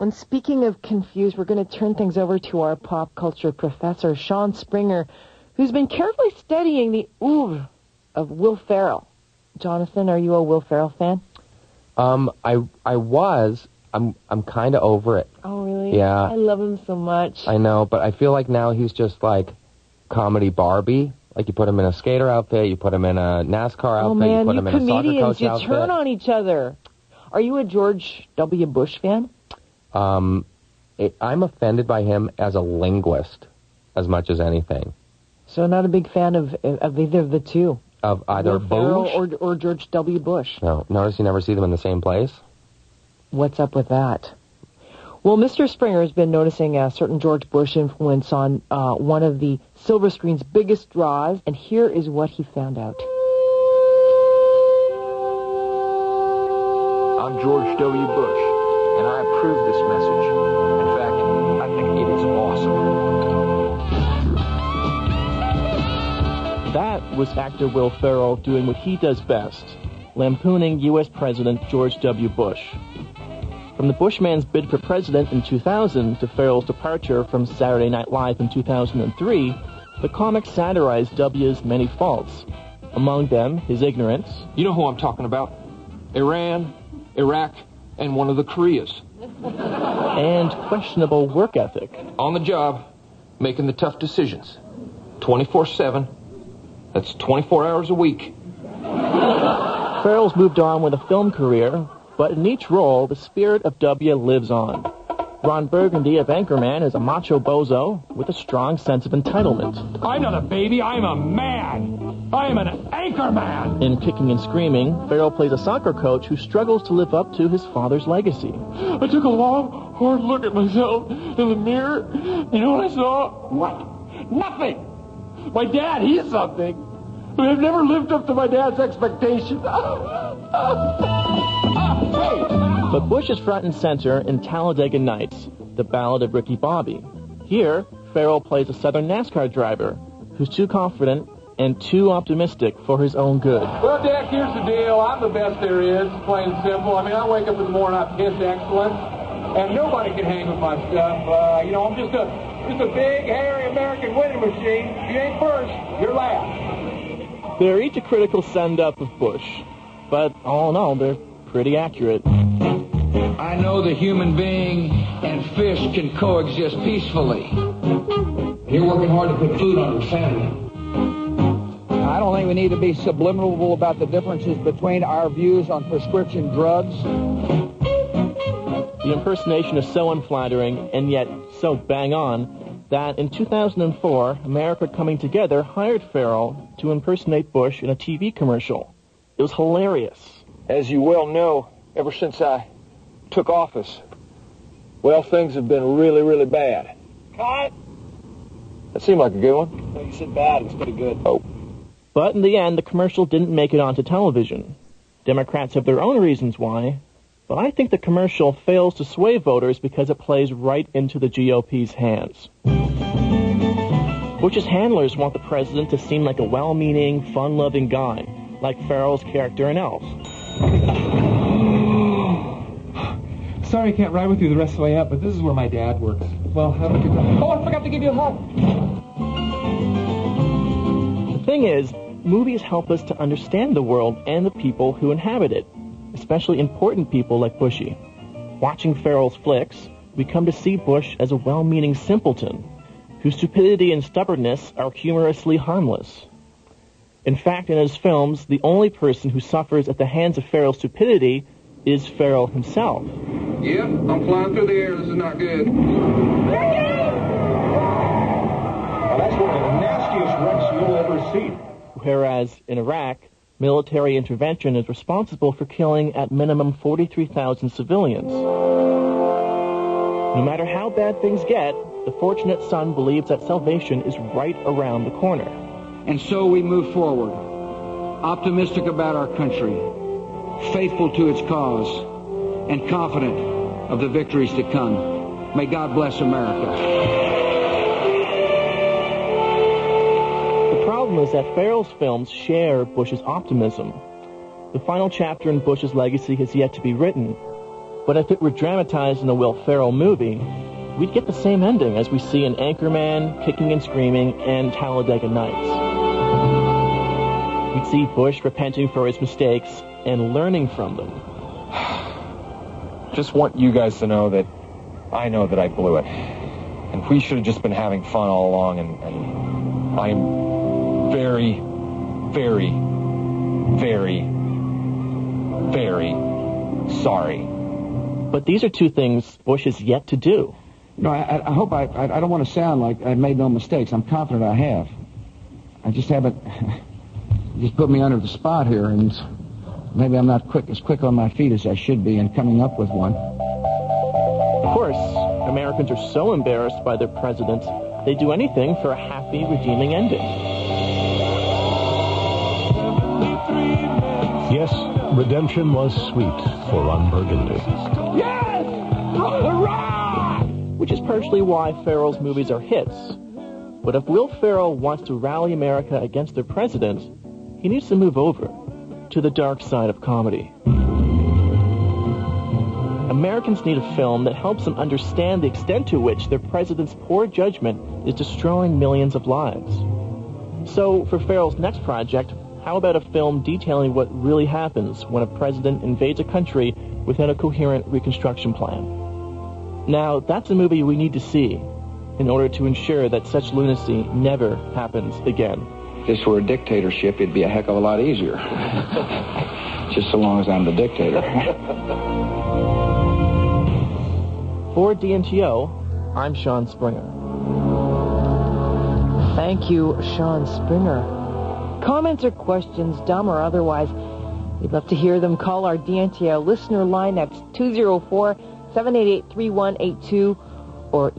And speaking of confused, we're going to turn things over to our pop culture professor, Sean Springer, who's been carefully studying the oeuvre of Will Ferrell. Jonathan, are you a Will Ferrell fan? I was. I'm kind of over it. Oh, really? Yeah. I love him so much. I know, but I feel like now he's just like comedy Barbie. Like you put him in a skater outfit, you put him in a NASCAR outfit, you put him in a soccer coach outfit. You turn on each other. Are you a George W. Bush fan? I'm offended by him as a linguist as much as anything. So not a big fan of either of the two? Of either Bush or George W. Bush? No. Notice you never see them in the same place? What's up with that? Well, Mr. Springer has been noticing a certain George Bush influence on one of the silver screen's biggest draws, and here is what he found out. I'm George W. Bush, and I approve this message. In fact, I think it is awesome. That was actor Will Ferrell doing what he does best, lampooning U.S. President George W. Bush. From the Bushman's bid for president in 2000 to Ferrell's departure from Saturday Night Live in 2003, the comic satirized W's many faults. Among them, his ignorance. You know who I'm talking about? Iran, Iraq, and one of the Koreas. And questionable work ethic. On the job, making the tough decisions. 24/7. That's 24 hours a week. Ferrell's moved on with a film career, but in each role, the spirit of W lives on. Ron Burgundy of Anchorman is a macho bozo with a strong sense of entitlement. I'm not a baby, I'm a man. I am an Anchorman. In Kicking and Screaming, Ferrell plays a soccer coach who struggles to live up to his father's legacy. I took a long, hard look at myself in the mirror. You know what I saw? What? Nothing. My dad, he's something. But I've never lived up to my dad's expectations. But Bush is front and center in Talladega Nights, the Ballad of Ricky Bobby. Here, Ferrell plays a Southern NASCAR driver who's too confident and too optimistic for his own good. Well, Jack, here's the deal. I'm the best there is, plain and simple. I mean, I wake up in the morning, I piss excellence, and nobody can hang with my stuff. I'm just a big, hairy American winning machine. If you ain't first, you're last. They're each a critical send-up of Bush, but all in all, they're pretty accurate. I know the human being and fish can coexist peacefully. You're working hard to put food on your family. I don't think we need to be subliminal about the differences between our views on prescription drugs. The impersonation is so unflattering and yet so bang on that in 2004, America Coming Together hired Ferrell to impersonate Bush in a TV commercial. It was hilarious. As you well know, ever since I took office, well, things have been really, really bad. Cut. That seemed like a good one. No, you said bad. It's pretty good. Oh. But in the end, the commercial didn't make it onto television. Democrats have their own reasons why, but I think the commercial fails to sway voters because it plays right into the GOP's hands. Bush's handlers want the president to seem like a well-meaning, fun-loving guy, like Ferrell's character in Elf. Sorry I can't ride with you the rest of the way up, but this is where my dad works. Well, have a good time. Oh, I forgot to give you a hug. The thing is, movies help us to understand the world and the people who inhabit it, especially important people like Bushy. Watching Ferrell's flicks, we come to see Bush as a well-meaning simpleton, whose stupidity and stubbornness are humorously harmless. In fact, in his films, the only person who suffers at the hands of Ferrell's stupidity is Ferrell himself. Yep, I'm flying through the air. This is not good. Well, that's one of the nastiest wrecks you'll ever see. Whereas in Iraq, military intervention is responsible for killing at minimum 43,000 civilians. No matter how bad things get, the fortunate son believes that salvation is right around the corner. And so we move forward, optimistic about our country, faithful to its cause, and confident of the victories to come. May God bless America. The problem is that Ferrell's films share Bush's optimism. The final chapter in Bush's legacy has yet to be written, But if it were dramatized in a Will Ferrell movie, we'd get the same ending as we see in Anchorman, Kicking and Screaming, and Talladega Nights. We'd see Bush repenting for his mistakes and learning from them. Just want you guys to know that I know that I blew it. And we should have just been having fun all along, and I'm very, very, very, very sorry. But these are two things Bush has yet to do. No, I hope I don't want to sound like I've made no mistakes. I'm confident I have. I just haven't. You just put me under the spot here, and maybe I'm not as quick on my feet as I should be in coming up with one. Of course, Americans are so embarrassed by their president, they do anything for a happy, redeeming ending. Yes, redemption was sweet for Ron Burgundy. Yes! Hurrah! Which is partially why Ferrell's movies are hits. But if Will Ferrell wants to rally America against their president, he needs to move over to the dark side of comedy. Americans need a film that helps them understand the extent to which their president's poor judgment is destroying millions of lives. So, for Ferrell's next project, how about a film detailing what really happens when a president invades a country without a coherent reconstruction plan? Now, that's a movie we need to see in order to ensure that such lunacy never happens again. If this were a dictatorship, it'd be a heck of a lot easier. Just so long as I'm the dictator. For DNTO, I'm Sean Springer. Thank you, Sean Springer. Comments or questions, dumb or otherwise, we'd love to hear them. Call our DNTO listener line. That's 204-788-3182 or